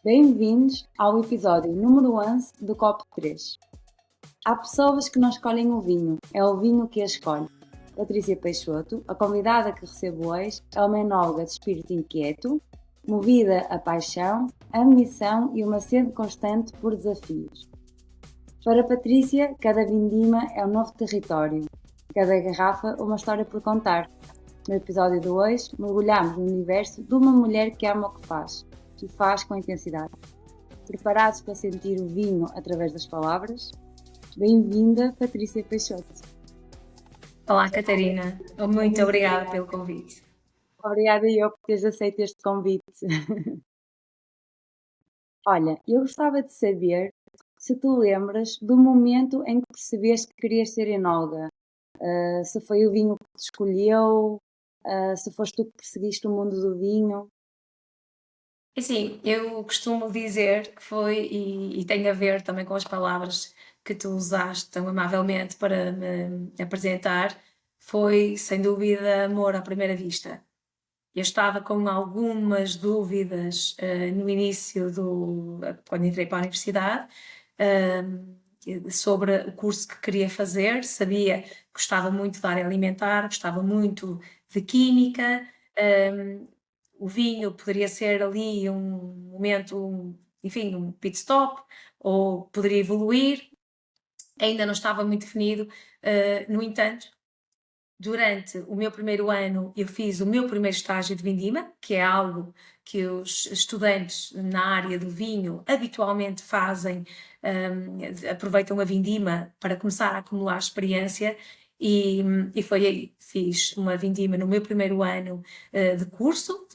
Bem-vindos ao episódio número 11 do Copo 3. Há pessoas que não escolhem o vinho, é o vinho que a escolhe. Patrícia Peixoto, a convidada que recebo hoje, é uma enóloga de espírito inquieto, movida a paixão, ambição e uma sede constante por desafios. Para Patrícia, cada vindima é um novo território, cada garrafa uma história por contar. No episódio de hoje, mergulhamos no universo de uma mulher que ama o que faz, e faz com intensidade. Preparados para sentir o vinho através das palavras? Bem-vinda, Patrícia Peixoto. Olá, Catarina. Muito obrigada pelo convite. Obrigada eu por teres aceito este convite. Olha, eu gostava de saber se tu lembras do momento em que percebeste que querias ser enóloga. Se foi o vinho que te escolheu, se foste tu que perseguiste o mundo do vinho. Assim, eu costumo dizer que foi, e tem a ver também com as palavras que tu usaste tão amavelmente para me apresentar, foi sem dúvida amor à primeira vista. Eu estava com algumas dúvidas no início quando entrei para a universidade, sobre o curso que queria fazer. Sabia que gostava muito da área alimentar, gostava muito de química. O vinho poderia ser ali um momento, enfim, um pit stop, ou poderia evoluir. Ainda não estava muito definido. No entanto, durante o meu primeiro ano, eu fiz o meu primeiro estágio de vindima, que é algo que os estudantes na área do vinho habitualmente fazem, aproveitam a vindima para começar a acumular experiência. E foi aí, fiz uma vindima no meu primeiro ano de curso,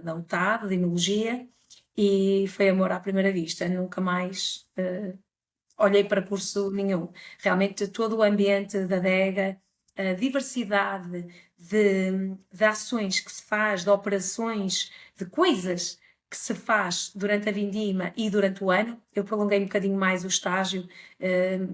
da UTAD, de Enologia, e foi amor à primeira vista. Nunca mais olhei para curso nenhum. Realmente todo o ambiente da adega, a diversidade de ações que se faz, de operações, de coisas que se faz durante a vindima e durante o ano. Eu prolonguei um bocadinho mais o estágio,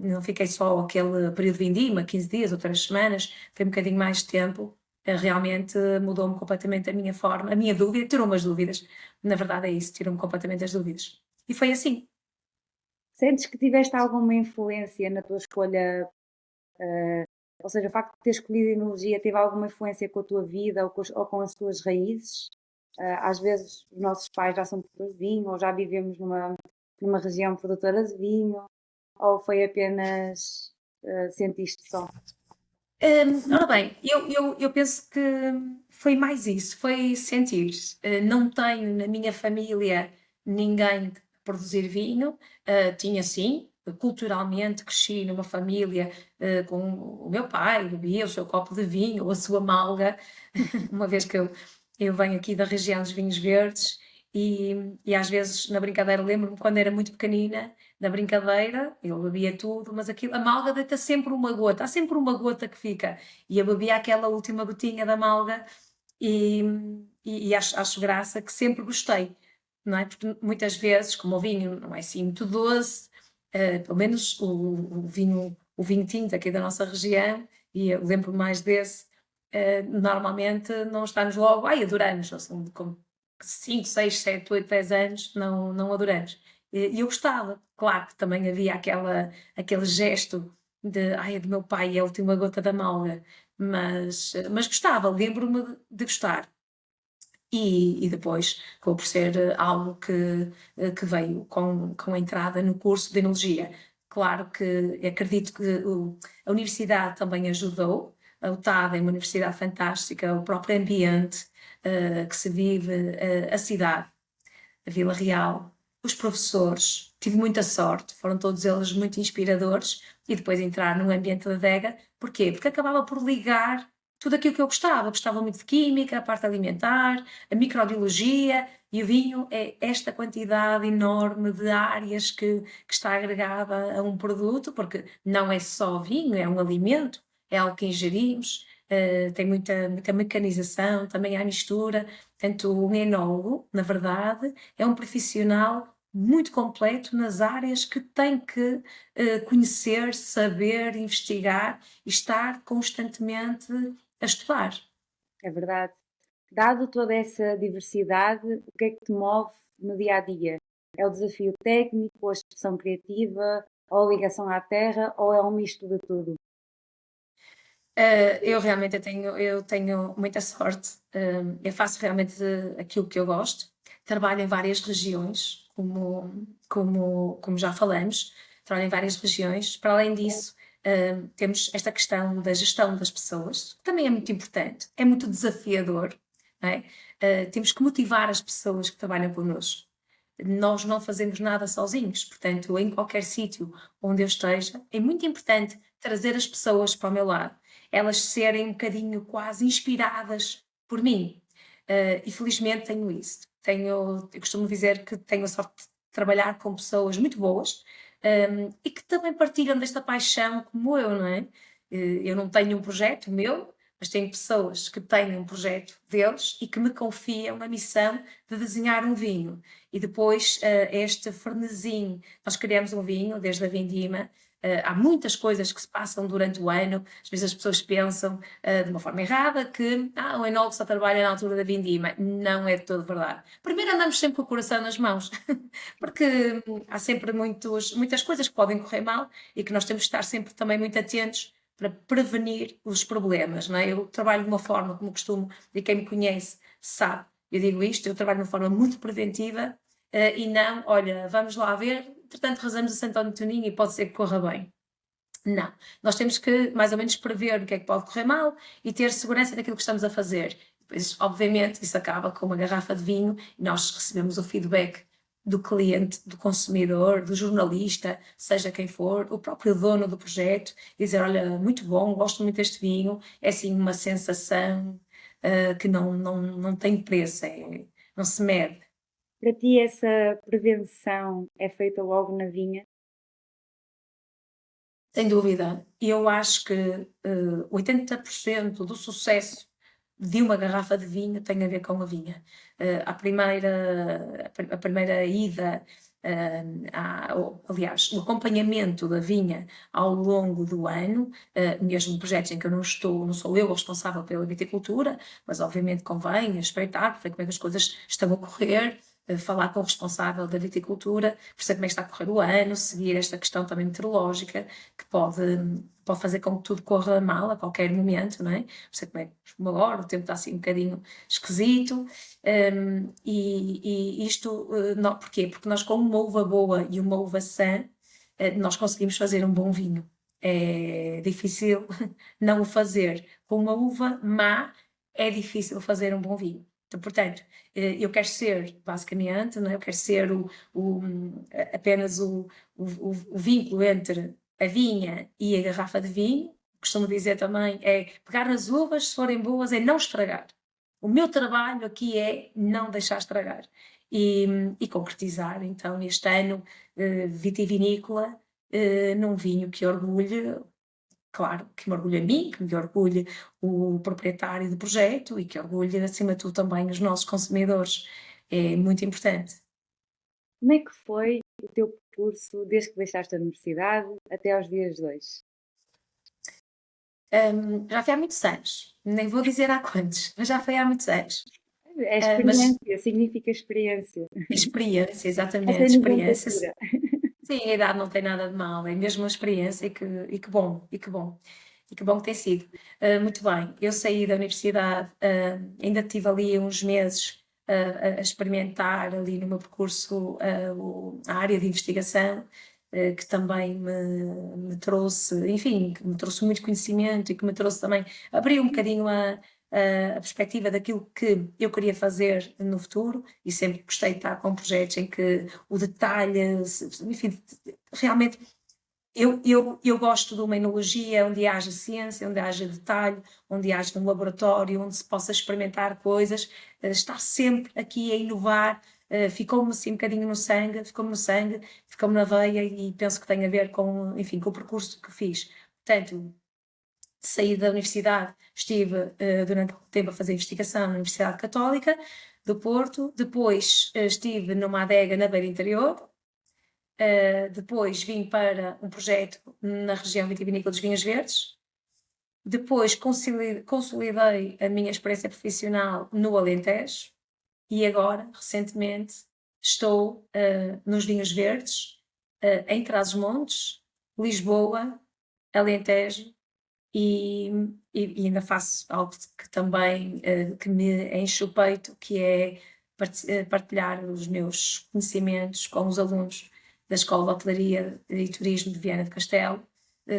não fiquei só aquele período de vindima, 15 dias ou 3 semanas, foi um bocadinho mais de tempo. Realmente mudou-me completamente a minha forma, a minha dúvida, tirou-me as dúvidas. Na verdade é isso, tirou-me completamente as dúvidas. E foi assim. Sentes que tiveste alguma influência na tua escolha? Ou seja, o facto de ter escolhido enologia teve alguma influência com a tua vida ou com as tuas raízes? Às vezes os nossos pais já são produtores de vinho ou já vivemos numa região produtora de vinho, ou foi apenas sentiste só? Ora bem, eu penso que foi mais isso, foi sentir. Não tenho na minha família ninguém que produzir vinho. Tinha sim, culturalmente cresci numa família com o meu pai, bebia o seu copo de vinho ou a sua malga, uma vez que eu venho aqui da região dos vinhos verdes. E às vezes na brincadeira, lembro-me quando era muito pequenina, na brincadeira, eu bebia tudo, mas aquilo, a malga deita sempre uma gota, há sempre uma gota que fica. E eu bebia aquela última gotinha da malga e, e acho graça que sempre gostei, não é? Porque muitas vezes, como o vinho não é assim muito doce, pelo menos o vinho tinto aqui da nossa região, e eu lembro mais desse, normalmente não estamos logo, ai, adoramos, ou são com 5, 6, 7, 8, 10 anos, não adoramos. E eu gostava, claro que também havia aquele gesto de, ai, é do meu pai, é a última gota da malga, mas gostava, lembro-me de gostar. E depois acabou por ser algo que veio com a entrada no curso de Enologia. Claro que acredito que a universidade também ajudou. A UTAD é uma universidade fantástica, o próprio ambiente que se vive, a cidade, a Vila Real, os professores, tive muita sorte, foram todos eles muito inspiradores. E depois entrar no ambiente da adega, porquê? Porque acabava por ligar tudo aquilo que eu gostava muito de química, a parte alimentar, a microbiologia, e o vinho é esta quantidade enorme de áreas que está agregada a um produto, porque não é só vinho, é um alimento, é algo que ingerimos, tem muita mecanização, também há mistura. Portanto, um enólogo, na verdade, é um profissional muito completo nas áreas que tem que conhecer, saber, investigar e estar constantemente a estudar. É verdade. Dado toda essa diversidade, o que é que te move no dia a dia? É o desafio técnico, a expressão criativa, ou a ligação à terra, ou é um misto de tudo? Eu realmente tenho muita sorte. Eu faço realmente aquilo que eu gosto. Trabalho em várias regiões, como já falamos, trabalho em várias regiões. Para além disso, temos esta questão da gestão das pessoas, que também é muito importante, é muito desafiador, não é? Temos que motivar as pessoas que trabalham connosco. Nós não fazemos nada sozinhos, portanto, em qualquer sítio onde eu esteja, é muito importante trazer as pessoas para o meu lado, elas serem um bocadinho quase inspiradas por mim. E felizmente tenho isso. Eu costumo dizer que tenho a sorte de trabalhar com pessoas muito boas, e que também partilham desta paixão como eu, não é? Eu não tenho um projeto meu, mas tenho pessoas que têm um projeto deles e que me confiam a missão de desenhar um vinho. E depois, este frenesim, nós criamos um vinho desde a vindima. Há muitas coisas que se passam durante o ano. Às vezes as pessoas pensam, de uma forma errada, que o enólogo só trabalha na altura da vindima. Não é de todo verdade. Primeiro andamos sempre com o coração nas mãos, porque há sempre muitas coisas que podem correr mal e que nós temos que estar sempre também muito atentos para prevenir os problemas, não é? Eu trabalho de uma forma, como costumo, e quem me conhece sabe, eu digo isto, eu trabalho de uma forma muito preventiva, e não, olha, vamos lá ver, entretanto rezamos a Santo Antoninho e pode ser que corra bem. Não, nós temos que mais ou menos prever o que é que pode correr mal e ter segurança daquilo que estamos a fazer. Depois, obviamente, isso acaba com uma garrafa de vinho e nós recebemos o feedback do cliente, do consumidor, do jornalista, seja quem for, o próprio dono do projeto, dizer, olha, muito bom, gosto muito deste vinho, é assim uma sensação que não tem preço, não se mede. Para ti, essa prevenção é feita logo na vinha? Sem dúvida. Eu acho que 80% do sucesso de uma garrafa de vinho tem a ver com a vinha. A primeira ida, aliás, o acompanhamento da vinha ao longo do ano, mesmo projetos em que eu não sou eu a responsável pela viticultura, mas obviamente convém espreitar, ver como é que as coisas estão a correr, falar com o responsável da viticultura, perceber como é que está a correr o ano, seguir esta questão também meteorológica, que pode fazer com que tudo corra mal a qualquer momento, não é? Perceber como agora o tempo está assim um bocadinho esquisito, e isto, porquê? Porque nós com uma uva boa e uma uva sã, nós conseguimos fazer um bom vinho. É difícil não o fazer. Com uma uva má, é difícil fazer um bom vinho. Então, portanto, eu quero ser, basicamente, não é? Eu quero ser apenas o vínculo entre a vinha e a garrafa de vinho. Costumo dizer também, é pegar nas uvas, se forem boas, é não estragar. O meu trabalho aqui é não deixar estragar. E concretizar, então, este ano vitivinícola, num vinho que orgulhe, claro, que me orgulhe a mim, que me orgulhe o proprietário do projeto e que orgulhe, acima de tudo, também os nossos consumidores. É muito importante. Como é que foi o teu percurso desde que deixaste a universidade até aos dias de hoje? Já foi há muitos anos, nem vou dizer há quantos, mas já foi há muitos anos. É Mas experiência, significa experiência. experiência, Essa é exatamente, a experiência. nomenclatura. Sim, a idade não tem nada de mal, é mesmo uma experiência e que bom, e que bom. E que bom que tem sido. Muito bem, eu saí da universidade, ainda tive ali uns meses a experimentar ali no meu percurso a área de investigação, que também me trouxe, enfim, que me trouxe muito conhecimento e que me trouxe também, abriu um bocadinho a perspectiva daquilo que eu queria fazer no futuro e sempre gostei de estar com projetos em que o detalhe, enfim, realmente eu gosto de uma enologia onde haja ciência, onde haja detalhe, onde haja um laboratório, onde se possa experimentar coisas, estar sempre aqui a inovar. Ficou-me assim um bocadinho no sangue, ficou-me no sangue, ficou-me na veia e penso que tem a ver com, enfim, com o percurso que fiz. Portanto, saí da universidade, estive durante algum tempo a fazer investigação na Universidade Católica do Porto, depois estive numa adega na Beira Interior, depois vim para um projeto na região vitivinícola dos Vinhos Verdes, depois consolidei a minha experiência profissional no Alentejo e agora, recentemente, estou nos vinhos verdes, em Trás-os-Montes, Lisboa, Alentejo e, e ainda faço algo que também que me enche o peito, que é partilhar os meus conhecimentos com os alunos da Escola de Hotelaria e Turismo de Viana do Castelo,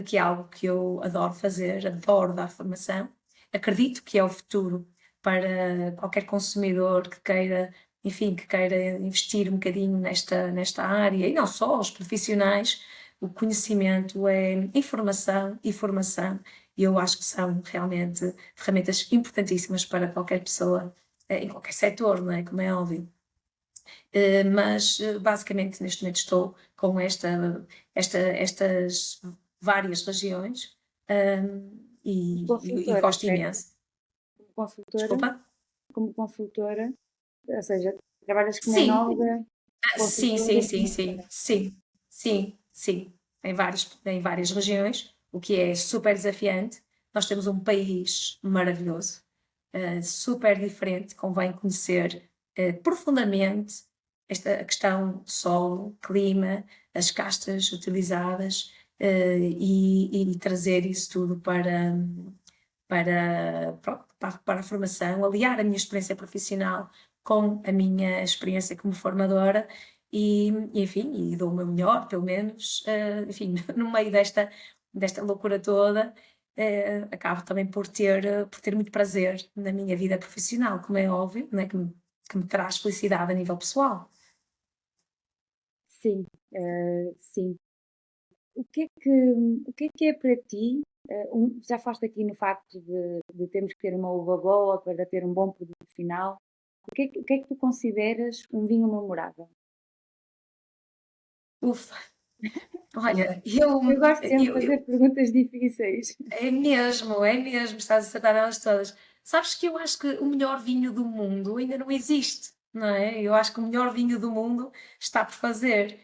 que é algo que eu adoro fazer, adoro dar formação. Acredito que é o futuro para qualquer consumidor que queira, enfim, que queira investir um bocadinho nesta área, e não só os profissionais. O conhecimento é informação e formação, e eu acho que são realmente ferramentas importantíssimas para qualquer pessoa, em qualquer setor, não é? Como é óbvio. Mas basicamente neste momento estou com estas várias regiões, e Consultora, gosto certo? imenso. Como consultora, Desculpa? como consultora, ou seja, trabalhas como Sim, enóloga, sim, consultora sim, e sim, sim, consultora. sim, sim, sim, em várias regiões, o que é super desafiante. Nós temos um país maravilhoso, super diferente, convém conhecer profundamente esta questão do solo, clima, as castas utilizadas, e trazer isso tudo para a formação, aliar a minha experiência profissional com a minha experiência como formadora enfim, e dou o meu melhor, pelo menos, enfim, no meio desta loucura toda, acabo também por ter muito prazer na minha vida profissional, como é óbvio, né, que me traz felicidade a nível pessoal. Sim, sim. O que é que é para ti? Já falaste aqui no facto de termos que ter uma uva boa para ter um bom produto final. O que é que tu consideras um vinho memorável? Ufa, olha, eu, Eu gosto sempre de eu, fazer eu- perguntas difíceis. é mesmo, estás a acertar elas todas. Sabes que eu acho que o melhor vinho do mundo ainda não existe, não é? Eu acho que o melhor vinho do mundo está por fazer.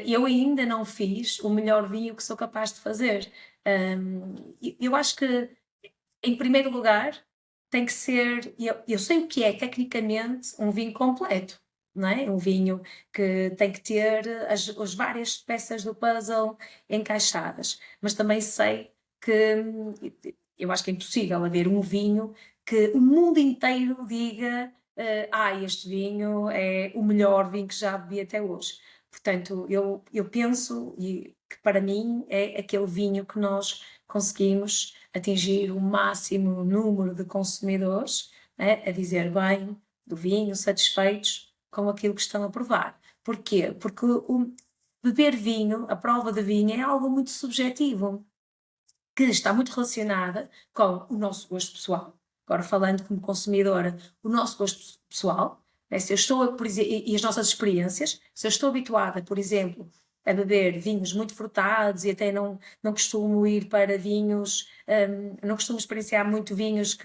Eu ainda não fiz o melhor vinho que sou capaz de fazer. Eu acho que, em primeiro lugar, tem que ser. Eu sei o que é tecnicamente um vinho completo, não é? Um vinho que tem que ter as várias peças do puzzle encaixadas, mas também sei que eu acho que é impossível haver um vinho que o mundo inteiro diga: este vinho é o melhor vinho que já bebi até hoje. Portanto, eu penso que para mim é aquele vinho que nós conseguimos atingir o máximo número de consumidores, né, a dizer bem do vinho, satisfeitos com aquilo que estão a provar. Porquê? Porque beber vinho, a prova de vinho, é algo muito subjetivo, que está muito relacionada com o nosso gosto pessoal. Agora, falando como consumidora, o nosso gosto pessoal, né, se eu estou, por exemplo, e as nossas experiências, se eu estou habituada, por exemplo, a beber vinhos muito frutados e até não costumo ir para vinhos, não costumo experienciar muito vinhos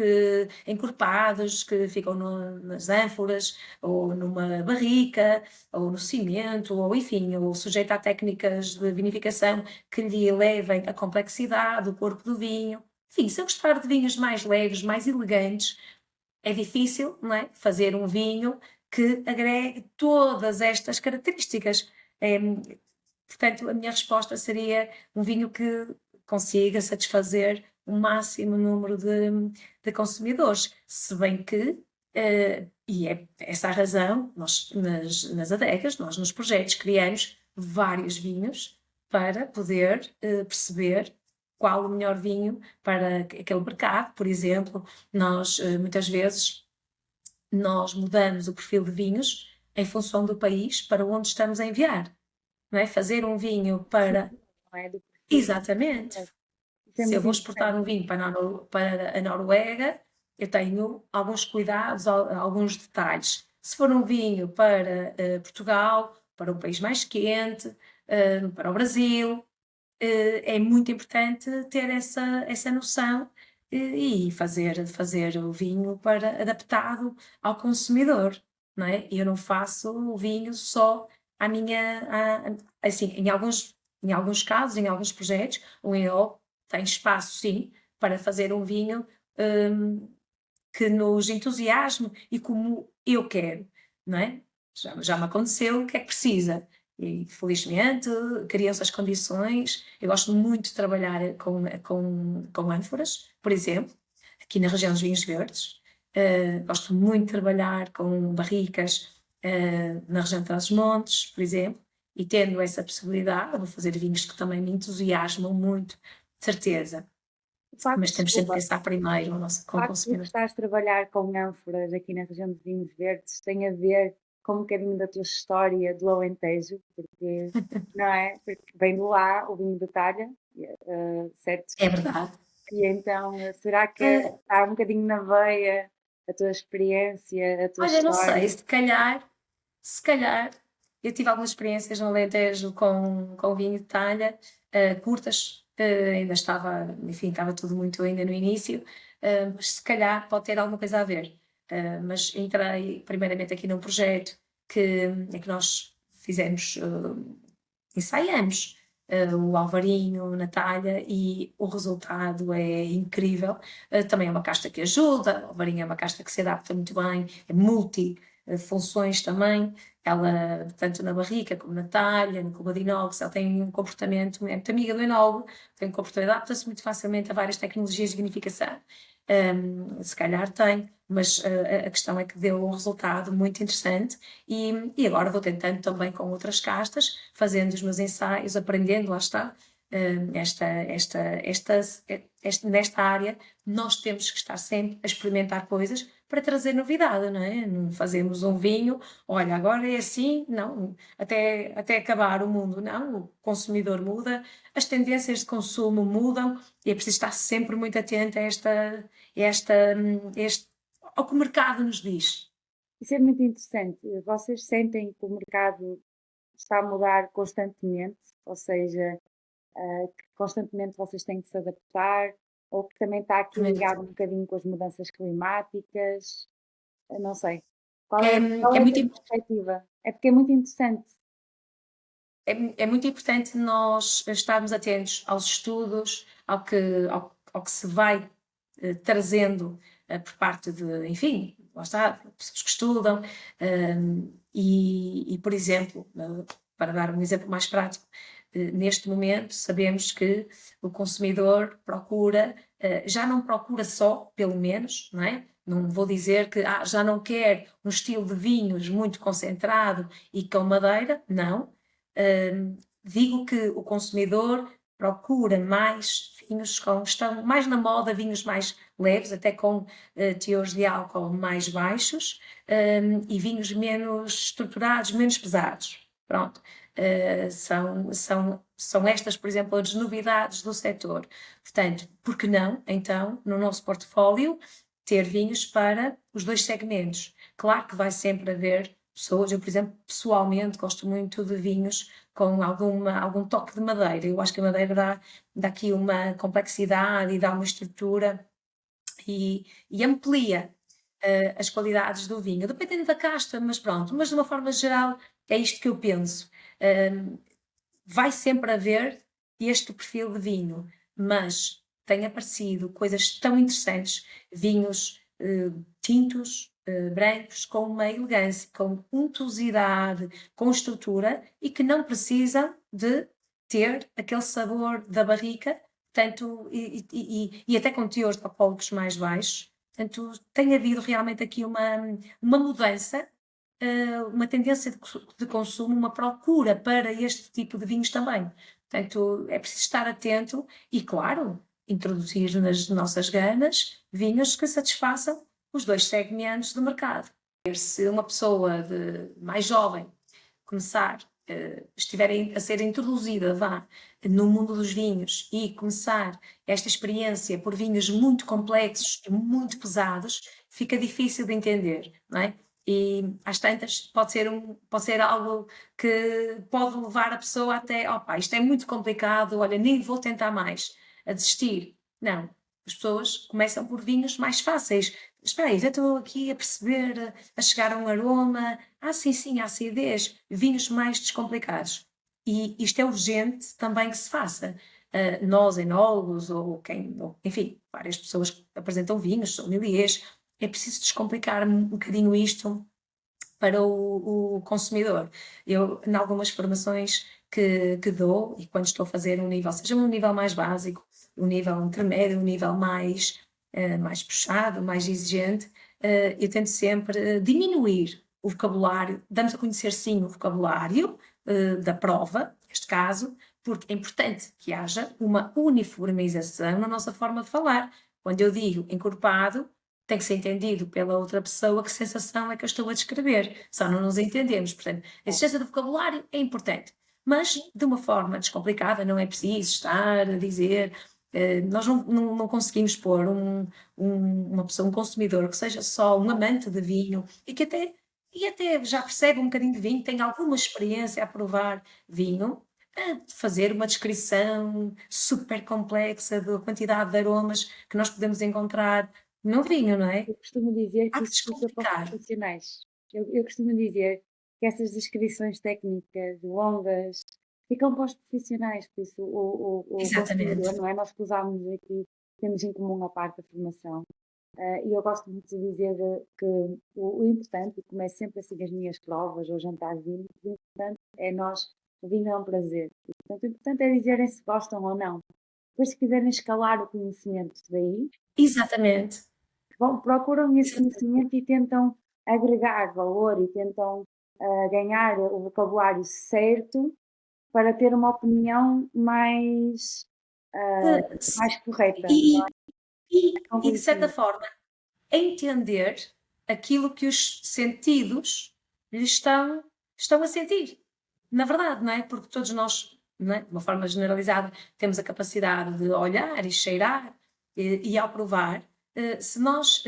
encorpados, que ficam nas ânforas, ou numa barrica, ou no cimento, ou enfim, ou sujeito a técnicas de vinificação que lhe elevem a complexidade, o corpo do vinho. Enfim, se eu gostar de vinhos mais leves, mais elegantes, é difícil, não é? Fazer um vinho que agregue todas estas características. É, portanto, a minha resposta seria um vinho que consiga satisfazer o máximo número de consumidores, se bem que, e é essa a razão, nós nas adegas, nós nos projetos criamos vários vinhos para poder perceber qual o melhor vinho para aquele mercado. Por exemplo, nós muitas vezes nós mudamos o perfil de vinhos em função do país para onde estamos a enviar, não é? Fazer um vinho para. Não é? Do perfil. Exatamente. Isso é Se eu muito vou exportar interessante. um vinho para a Noruega, eu tenho alguns cuidados, alguns detalhes. Se for um vinho para Portugal, para um país mais quente, para o Brasil, é muito importante ter essa noção, e fazer o vinho adaptado ao consumidor, não é? Eu não faço o vinho só à minha, assim, em alguns casos, em alguns projetos, o EO tem espaço, sim, para fazer um vinho hum, que nos entusiasme e como eu quero, não é? já me aconteceu, o que é que precisa? E felizmente criam-se as condições. Eu gosto muito de trabalhar com ânforas, por exemplo, aqui na região dos vinhos verdes. Gosto muito de trabalhar com barricas na região de Trás-os-Montes, por exemplo, e tendo essa possibilidade, vou fazer vinhos que também me entusiasmam muito, de certeza. Mas temos sempre que pensar primeiro com o facto de consumidor. gostares de trabalhar com ânforas aqui na região dos vinhos verdes tem a ver com um bocadinho da tua história do Alentejo, porque, não é? Porque vem de lá o vinho de talha, certo? É verdade. E então, será que está um bocadinho na veia a tua experiência, a tua Olha, não história? sei, se calhar, eu tive algumas experiências no Alentejo com vinho de talha, curtas, ainda estava, enfim, estava tudo muito ainda no início, mas se calhar pode ter alguma coisa a ver. Mas entrei primeiramente aqui num projeto em que nós fizemos, ensaiamos o Alvarinho na talha e o resultado é incrível. Também é uma casta que ajuda, o Alvarinho é uma casta que se adapta muito bem, é multi-funções também. Ela, tanto na barrica como na talha, no cuba de inox, ela tem um comportamento, é muito amiga do enólogo, tem um comportamento, adapta-se muito facilmente a várias tecnologias de vinificação. Se calhar tem, mas a questão é que deu um resultado muito interessante e agora vou tentando também com outras castas, fazendo os meus ensaios, aprendendo, lá está, nesta área, nós temos que estar sempre a experimentar coisas para trazer novidade, não é? Não fazemos um vinho, olha, agora é assim, não, até acabar o mundo, não, o consumidor muda, as tendências de consumo mudam e é preciso estar sempre muito atento a ao que o mercado nos diz. Isso é muito interessante. Vocês sentem que o mercado está a mudar constantemente, ou seja, que constantemente vocês têm que se adaptar, ou que também está aqui ligado um bocadinho com as mudanças climáticas? Eu não sei. Qual é É a muito, tua perspectiva? É porque é muito interessante. é muito importante nós estarmos atentos aos estudos, ao que se vai trazendo por parte de, enfim, lá está, pessoas que estudam, por exemplo, para dar um exemplo mais prático, neste momento sabemos que o consumidor procura, já não procura só, pelo menos, não é? Não vou dizer que já não quer um estilo de vinhos muito concentrado e com madeira, não. Digo que o consumidor procura mais vinhos estão mais na moda, vinhos mais leves, até com teores de álcool mais baixos, e vinhos menos estruturados, menos pesados. Pronto. São estas, por exemplo, as novidades do setor. Portanto, por que não, então, no nosso portfólio, ter vinhos para os dois segmentos? Claro que vai sempre haver pessoas, eu, por exemplo, pessoalmente gosto muito de vinhos com algum toque de madeira. Eu acho que a madeira dá aqui uma complexidade e dá uma estrutura e amplia as qualidades do vinho, dependendo da casta, mas pronto. Mas de uma forma geral, é isto que eu penso. Vai sempre haver este perfil de vinho, mas tem aparecido coisas tão interessantes, vinhos tintos, brancos, com uma elegância, com untuosidade, com estrutura e que não precisam de ter aquele sabor da barrica, tanto, e até com teores de alcoólicos mais baixos. Portanto, tem havido realmente aqui uma mudança, uma tendência de consumo, uma procura para este tipo de vinhos também. Portanto, é preciso estar atento e, claro, introduzir nas nossas gamas vinhos que satisfaçam os dois segmentos do mercado. Se uma pessoa mais jovem começar, estiver a ser introduzida no mundo dos vinhos e começar esta experiência por vinhos muito complexos e muito pesados, fica difícil de entender, não é? E às tantas pode ser algo que pode levar a pessoa até, opa, isto é muito complicado, olha, nem vou tentar mais, a desistir. Não, as pessoas começam por vinhos mais fáceis. Espera aí, já estou aqui a perceber, a chegar a um aroma. Sim, a acidez. Vinhos mais descomplicados. E isto é urgente também que se faça. Nós, enólogos, enfim, várias pessoas que apresentam vinhos, sommeliers, é preciso descomplicar um bocadinho isto para o consumidor. Eu, em algumas formações que dou, e quando estou a fazer um nível, seja um nível mais básico, um nível intermédio, um nível mais puxado, mais exigente, eu tento sempre diminuir o vocabulário, damos a conhecer sim o vocabulário da prova, neste caso, porque é importante que haja uma uniformização na nossa forma de falar. Quando eu digo encorpado, tem que ser entendido pela outra pessoa que sensação é que eu estou a descrever, só não nos entendemos. Portanto, a existência do vocabulário é importante, mas de uma forma descomplicada, não é preciso estar a dizer. Nós não conseguimos pôr uma pessoa, um consumidor que seja só um amante de vinho e até já percebe um bocadinho de vinho, tem alguma experiência a provar vinho, a fazer uma descrição super complexa da quantidade de aromas que nós podemos encontrar no vinho, não é? Eu costumo dizer Há que que isso fica para os descomplicar. profissionais. Eu costumo dizer que essas descrições técnicas longas ficam para os profissionais, por isso o Exatamente. consumidor, não é? Nós que usamos aqui, temos em comum a parte da formação. E eu gosto muito de dizer que o importante, e começo sempre assim as minhas provas ou jantares de vinho, o importante é o vinho é um prazer. E, portanto, o importante é dizerem se gostam ou não. Depois, se quiserem escalar o conhecimento daí, Exatamente. procuram esse Exatamente. conhecimento e tentam agregar valor e tentam ganhar o vocabulário certo para ter uma opinião Eh, mais correta. E, e, Com e, de certa conhecimento. forma, entender aquilo que os sentidos lhe estão a sentir. Na verdade, não é? Porque todos nós, não é? De uma forma generalizada, temos a capacidade de olhar e cheirar, e ao provar, se nós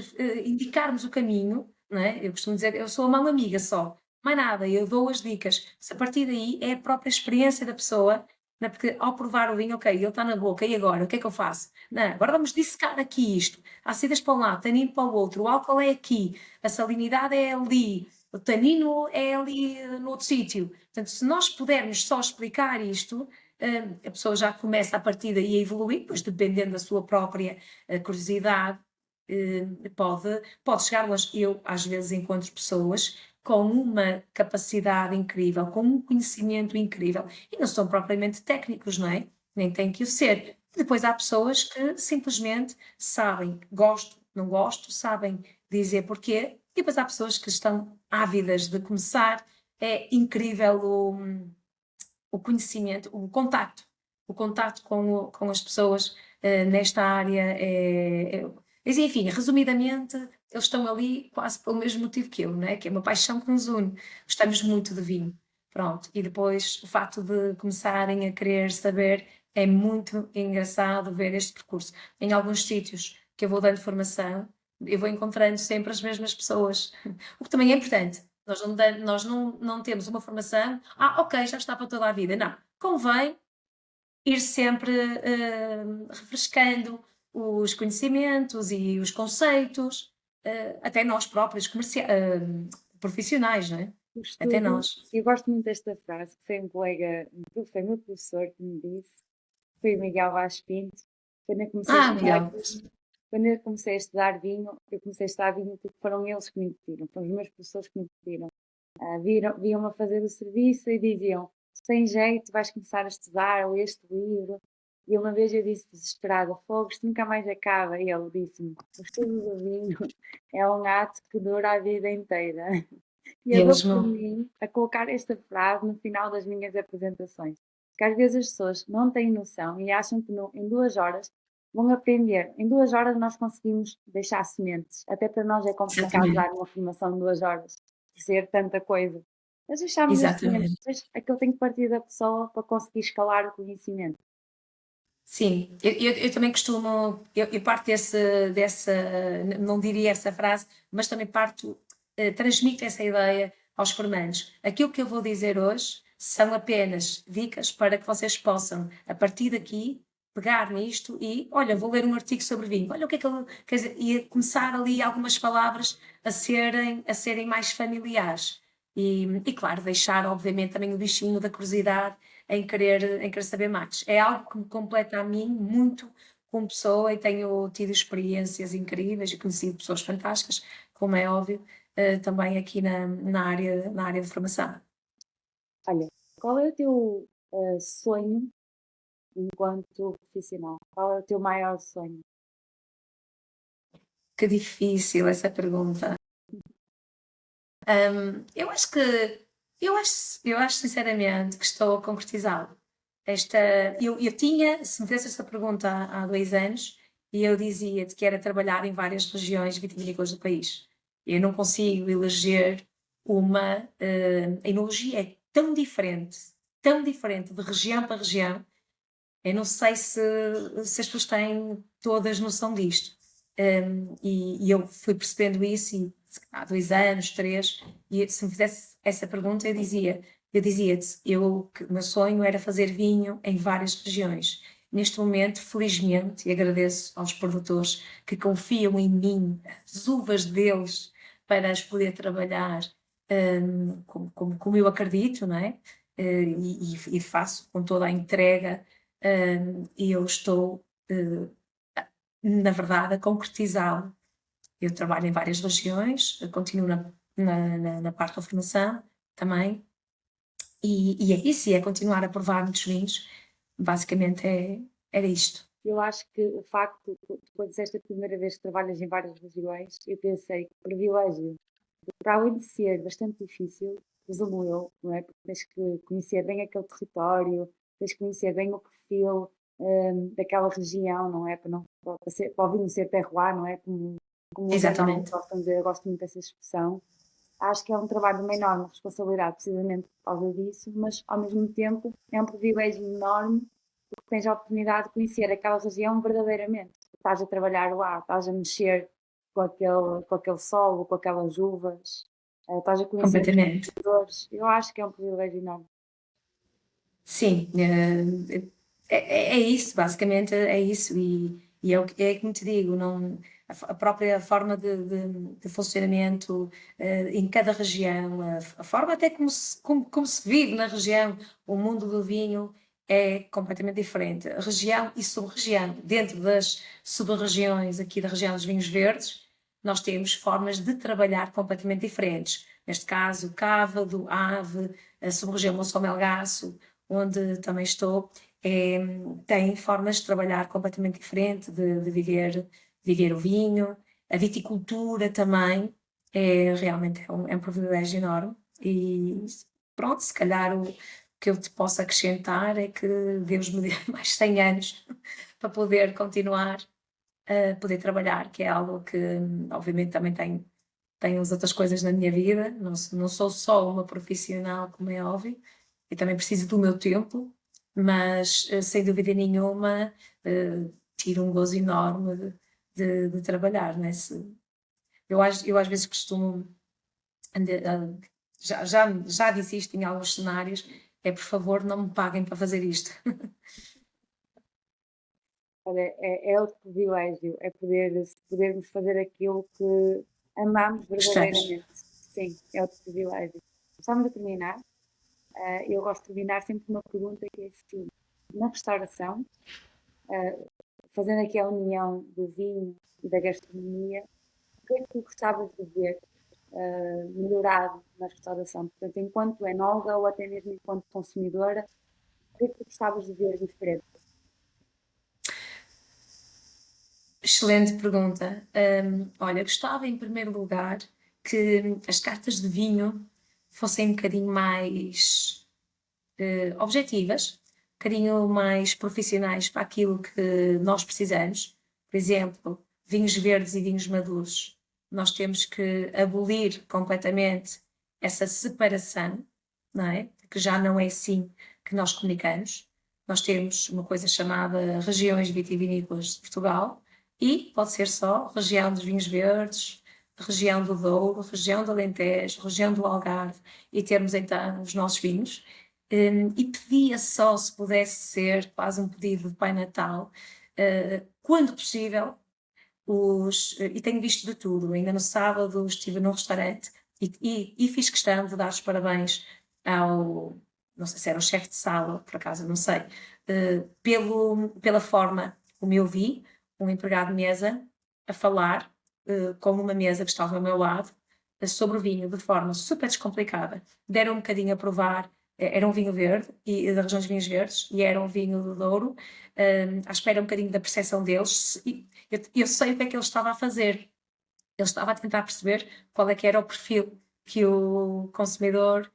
indicarmos o caminho, não é? Eu costumo dizer, eu sou a mão amiga só, mais nada, eu dou as dicas. Se a partir daí é a própria experiência da pessoa, não é? Porque ao provar o vinho, ok, ele está na boca, e agora? O que é que eu faço? Não, agora vamos dissecar aqui isto. Ácidas para um lado, tanino para o outro, o álcool é aqui, a salinidade é ali, o tanino é ali no outro sítio. Portanto, se nós pudermos só explicar isto, a pessoa já começa a partir daí a evoluir, pois dependendo da sua própria curiosidade, pode chegar longe. Eu, às vezes, encontro pessoas com uma capacidade incrível, com um conhecimento incrível, e não são propriamente técnicos, não é? Nem têm que o ser. Depois há pessoas que simplesmente sabem, gosto, não gosto, sabem dizer porquê, e depois há pessoas que estão ávidas de começar. É incrível o conhecimento, o contacto com as pessoas nesta área. Mas, enfim, resumidamente, eles estão ali quase pelo mesmo motivo que eu, não é? Que é uma paixão que nos une. Gostamos muito de vinho. Pronto. E depois o facto de começarem a querer saber é muito engraçado ver este percurso. Em alguns sítios que eu vou dando formação, eu vou encontrando sempre as mesmas pessoas, o que também é importante. Nós não temos uma formação, ok, já está para toda a vida. Não, convém ir sempre refrescando os conhecimentos e os conceitos, até nós próprios, profissionais, não é? O Até estudo, nós. eu gosto muito desta frase, que foi um colega, foi meu professor que me disse, foi o Miguel Vaz Pinto, quando eu comecei a estudar Miguel. quando eu comecei a estudar vinho, eu comecei a estudar vinho porque foram eles que me pediram, foram os meus professores que me pediram. Viam-me a fazer o serviço e diziam: sem jeito, vais começar a estudar, ou este livro. E uma vez eu disse desesperada: fogo, isto nunca mais acaba. E ele disse-me: o estudo do vinho é um ato que dura a vida inteira. E eu dou por Mesmo. mim a colocar esta frase no final das minhas apresentações. Porque às vezes as pessoas não têm noção e acham que em 2 horas vão aprender. Em 2 horas nós conseguimos deixar sementes. Até para nós é complicado Exatamente. dar uma formação em 2 horas, dizer tanta coisa. Mas deixamos as sementes. Exatamente. Depois aquilo tem que partir da pessoa para conseguir escalar o conhecimento. Sim, eu também costumo, eu parto dessa, não diria essa frase, mas também parto, transmito essa ideia aos formandos. Aquilo que eu vou dizer hoje são apenas dicas para que vocês possam, a partir daqui, pegar nisto e, olha, vou ler um artigo sobre vinho, olha o que é que ele, quer dizer, e começar ali algumas palavras a serem mais familiares. E claro, deixar, obviamente, também o bichinho da curiosidade em querer saber mais. É algo que me completa a mim muito como pessoa e tenho tido experiências incríveis e conhecido pessoas fantásticas, como é óbvio, também aqui na área de formação. Olha, qual é o teu sonho enquanto profissional? Qual é o teu maior sonho? Que difícil essa pergunta. Eu acho que eu acho sinceramente que estou a concretizá-lo. Esta eu tinha se me fizesse esta pergunta há 2 anos, e eu dizia-te que era trabalhar em várias regiões vitivinícolas do país. Eu não consigo eleger uma, a enologia é tão diferente de região para região. Eu não sei se as pessoas têm todas noção disto. E eu fui percebendo isso e, há 2 anos, 3, e se me fizesse essa pergunta, eu dizia-te, que o meu sonho era fazer vinho em várias regiões. Neste momento, felizmente, e agradeço aos produtores que confiam em mim, as uvas deles, para as poder trabalhar como eu acredito, não é? E faço com toda a entrega, e eu estou, na verdade, a concretizá-lo. Eu trabalho em várias regiões, eu continuo na parte da formação também, e é isso, e é continuar a provar muitos vinhos. Basicamente era isto. Eu acho que o facto, quando disseste a primeira vez que trabalhas em várias regiões, eu pensei que privilégio, para além de ser bastante difícil, presumo eu, não é? Porque tens que conhecer bem aquele território, tens que conhecer bem o perfil daquela região, não é? Para o vinho ser terroir, não é? Como os alemães Exatamente. gostam de dizer, eu gosto muito dessa expressão. Acho que é um trabalho de uma enorme responsabilidade, precisamente por causa disso, mas ao mesmo tempo é um privilégio enorme porque tens a oportunidade de conhecer aquela região verdadeiramente. Estás a trabalhar lá, estás a mexer com aquele solo, com aquelas uvas, estás a conhecer os Completamente. produtores. Eu acho que é um privilégio enorme. Sim, é isso, basicamente é isso, e é como te digo, não, a própria forma de funcionamento em cada região, a forma até como se vive na região, o mundo do vinho é completamente diferente. Região e sub-região, dentro das sub-regiões aqui da região dos vinhos verdes, nós temos formas de trabalhar completamente diferentes. Neste caso, Cávado, Ave, a sub-região Monção-Melgaço, onde também estou, tem formas de trabalhar completamente diferente, de viver o vinho, a viticultura também, realmente é um privilégio enorme. E pronto, se calhar o que eu te posso acrescentar é que Deus me dê mais 100 anos para poder continuar a poder trabalhar, que é algo que obviamente também tenho as outras coisas na minha vida, não sou só uma profissional, como é óbvio, eu também preciso do meu tempo, mas sem dúvida nenhuma tiro um gozo enorme de trabalhar, né? Eu às vezes costumo, já disse isto em alguns cenários, é por favor não me paguem para fazer isto. Olha, é outro privilégio, é podermos fazer aquilo que amamos Gostamos. verdadeiramente. Sim, é outro privilégio. Estamos a terminar. Eu gosto de terminar sempre com uma pergunta que é assim, na restauração, fazendo aqui a união do vinho e da gastronomia, o que é que tu gostavas de ver melhorado na restauração? Portanto, enquanto enóloga ou até mesmo enquanto consumidora, o que é que tu gostavas de ver diferente? Excelente pergunta. Olha, gostava em primeiro lugar que as cartas de vinho fossem um bocadinho mais objetivas, um bocadinho mais profissionais para aquilo que nós precisamos. Por exemplo, vinhos verdes e vinhos maduros. Nós temos que abolir completamente essa separação, não é? Que já não é assim que nós comunicamos. Nós temos uma coisa chamada regiões vitivinícolas de Portugal e pode ser só região dos vinhos verdes, região do Douro, região do Alentejo, região do Algarve, e termos então os nossos vinhos. E pedia só se pudesse ser quase um pedido de Pai Natal, quando possível, e tenho visto de tudo. Ainda no sábado estive num restaurante e fiz questão de dar os parabéns ao, não sei se era o chefe de sala, por acaso, não sei, pela forma como eu vi um empregado de mesa a falar com uma mesa que estava ao meu lado, sobre o vinho de forma super descomplicada. Deram um bocadinho a provar, era um vinho verde, e da região dos vinhos verdes, e era um vinho do Douro, à espera um bocadinho da percepção deles. E eu sei o que é que ele estava a fazer. Ele estava a tentar perceber qual é que era o perfil que o consumidor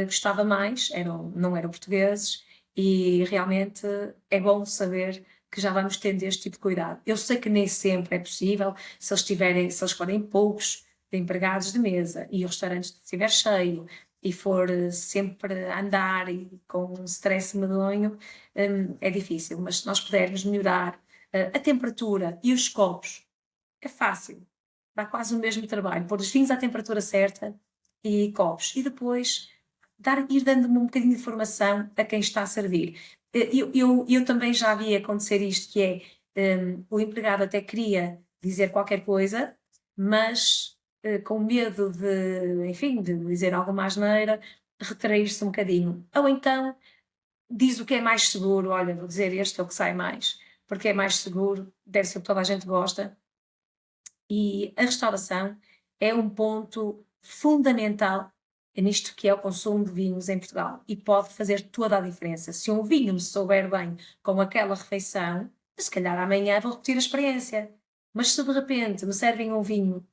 gostava mais, não eram portugueses, e realmente é bom saber que já vamos tendo este tipo de cuidado. Eu sei que nem sempre é possível, se eles forem poucos empregados de mesa e o restaurante estiver cheio e for sempre a andar e com um stress medonho, é difícil, mas se nós pudermos melhorar a temperatura e os copos, é fácil, dá quase o mesmo trabalho, pôr os vinhos à temperatura certa e copos, e depois ir dando um bocadinho de informação a quem está a servir. Eu também já vi acontecer isto, que é, o empregado até queria dizer qualquer coisa, mas com medo de, enfim, de dizer alguma asneira, retrair-se um bocadinho. Ou então diz o que é mais seguro, olha, vou dizer este é o que sai mais, porque é mais seguro, deve ser o que toda a gente gosta. E a restauração é um ponto fundamental nisto que é o consumo de vinhos em Portugal e pode fazer toda a diferença. Se um vinho me souber bem com aquela refeição, se calhar amanhã vou repetir a experiência. Mas se de repente me servem um vinho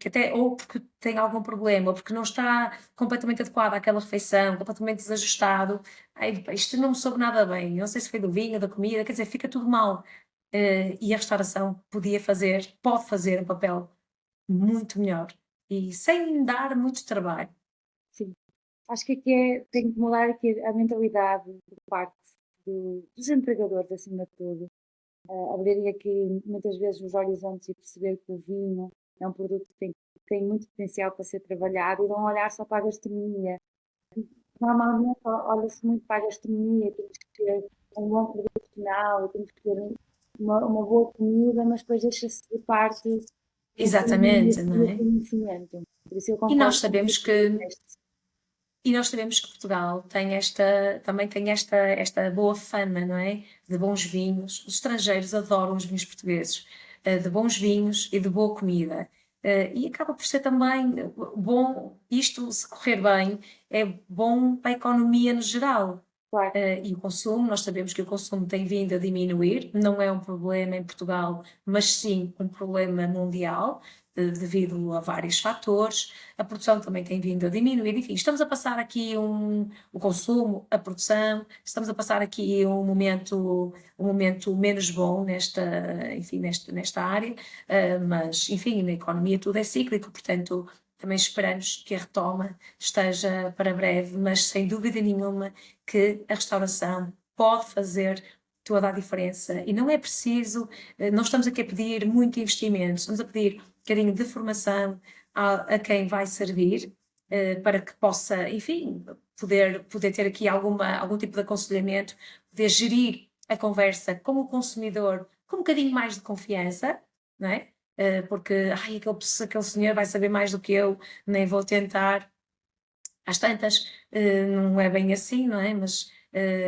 que até ou porque tem algum problema, ou porque não está completamente adequado àquela refeição, completamente desajustado, ai, pá, isto não me soube nada bem, não sei se foi do vinho, da comida, quer dizer, fica tudo mal. E a restauração pode fazer um papel muito melhor e sem dar muito trabalho. Sim. Acho que aqui tem que mudar aqui a mentalidade por parte dos empregadores, acima de tudo. Abrirem aqui muitas vezes os horizontes e perceber que o vinho é um produto que tem muito potencial para ser trabalhado e não olhar só para a gastronomia. Normalmente olha-se muito para a gastronomia, temos que ter um bom produto final, temos que ter uma boa comida, mas depois deixa-se de parte Exatamente, não o é? conhecimento. Por isso eu E nós concordo com sabemos o que que disseste. E nós sabemos que Portugal também tem esta boa fama, não é? De bons vinhos. Os estrangeiros adoram os vinhos portugueses, de bons vinhos e de boa comida. E acaba por ser também bom, isto se correr bem, é bom para a economia no geral. Claro, E o consumo, nós sabemos que o consumo tem vindo a diminuir, não é um problema em Portugal, mas sim um problema mundial, devido a vários fatores. A produção também tem vindo a diminuir, enfim, estamos a passar aqui o consumo, a produção, estamos a passar aqui um momento menos bom enfim, nesta área, mas enfim, na economia tudo é cíclico, portanto também esperamos que a retoma esteja para breve, mas sem dúvida nenhuma que a restauração pode fazer toda a diferença e não é preciso, não estamos aqui a pedir muito investimento, estamos a pedir um bocadinho de formação a quem vai servir, para que possa, enfim, poder ter aqui algum tipo de aconselhamento, poder gerir a conversa com o consumidor com um bocadinho mais de confiança, não é? Porque aquele senhor vai saber mais do que eu, nem vou tentar. Às tantas, não é bem assim, não é? Mas,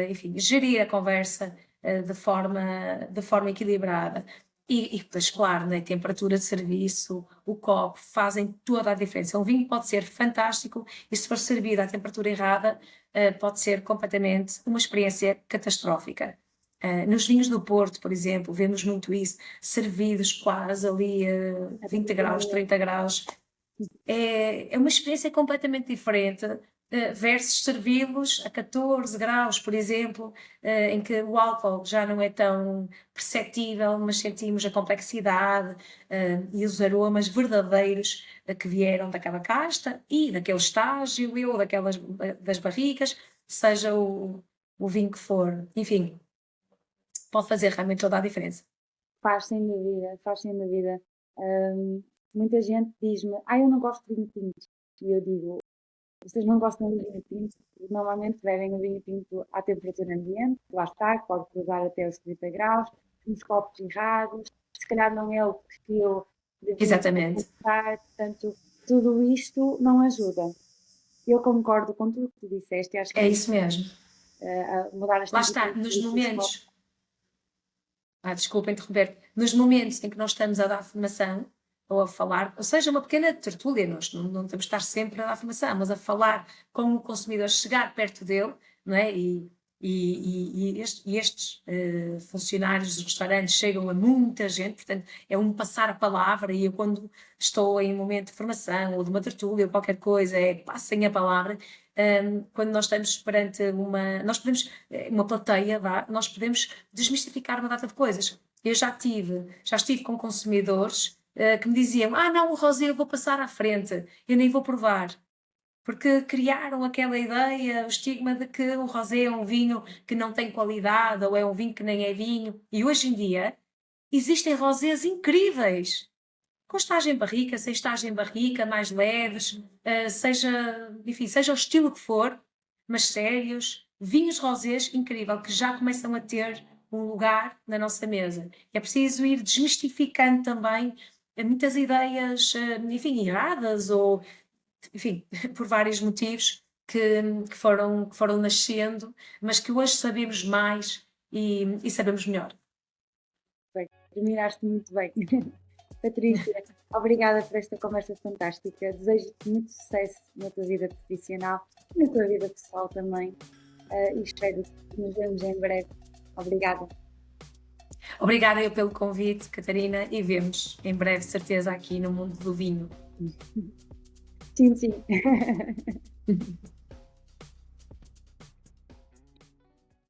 enfim, gerir a conversa de forma equilibrada. E depois, claro, né, temperatura de serviço, o copo, fazem toda a diferença. Um vinho pode ser fantástico e, se for servido à temperatura errada, pode ser completamente uma experiência catastrófica. Nos vinhos do Porto, por exemplo, vemos muito isso, servidos quase ali a 20 graus, 30 graus, é uma experiência completamente diferente, versus servi-los a 14 graus, por exemplo, em que o álcool já não é tão perceptível, mas sentimos a complexidade, e os aromas verdadeiros, que vieram daquela casta e daquele estágio ou das barricas, seja o vinho que for. Enfim, pode fazer realmente toda a diferença. faz sem dúvida, faz sem dúvida. Muita gente diz-me, eu não gosto de vinho tinto. E eu digo, vocês não gostam de vinho tinto? Porque normalmente bebem o vinho tinto à temperatura ambiente, lá está, que pode cruzar até os 30 graus, nos copos errados, se calhar não é o perfil de vinho que eu vou Exatamente. gostar, portanto, tudo isto não ajuda. Eu concordo com tudo o que tu disseste, acho que É é isso mesmo. mudar as Lá está, temperaturas nos dos copos. momentos, desculpa interromper, nos momentos em que nós estamos a dar formação, ou a falar, ou seja, uma pequena tertúlia, nós não temos de estar sempre a dar formação, mas a falar com o consumidor, chegar perto dele, não é? E estes funcionários dos restaurantes chegam a muita gente, portanto, é um passar a palavra. E eu, quando estou em um momento de formação ou de uma tertúlia ou qualquer coisa, passem a palavra. Quando nós estamos perante nós podemos, uma plateia, nós podemos desmistificar uma data de coisas. Eu já estive com consumidores que me diziam: não, o rosé eu vou passar à frente, eu nem vou provar. Porque criaram aquela ideia, o estigma de que o rosé é um vinho que não tem qualidade ou é um vinho que nem é vinho. E hoje em dia existem rosés incríveis, com estágio em barrica, sem estágio em barrica, mais leves, seja o estilo que for, mas sérios, vinhos rosés incrível, que já começam a ter um lugar na nossa mesa. É preciso ir desmistificando também muitas ideias, enfim, erradas ou, enfim, por vários motivos que foram nascendo, mas que hoje sabemos mais e sabemos melhor. Bem, terminaste muito bem. Patrícia, obrigada por esta conversa fantástica. Desejo-te muito sucesso na tua vida profissional e na tua vida pessoal também. E espero que nos vemos em breve. Obrigada. Obrigada eu pelo convite, Catarina, e vemos em breve, certeza, aqui no mundo do vinho. Sim, sim.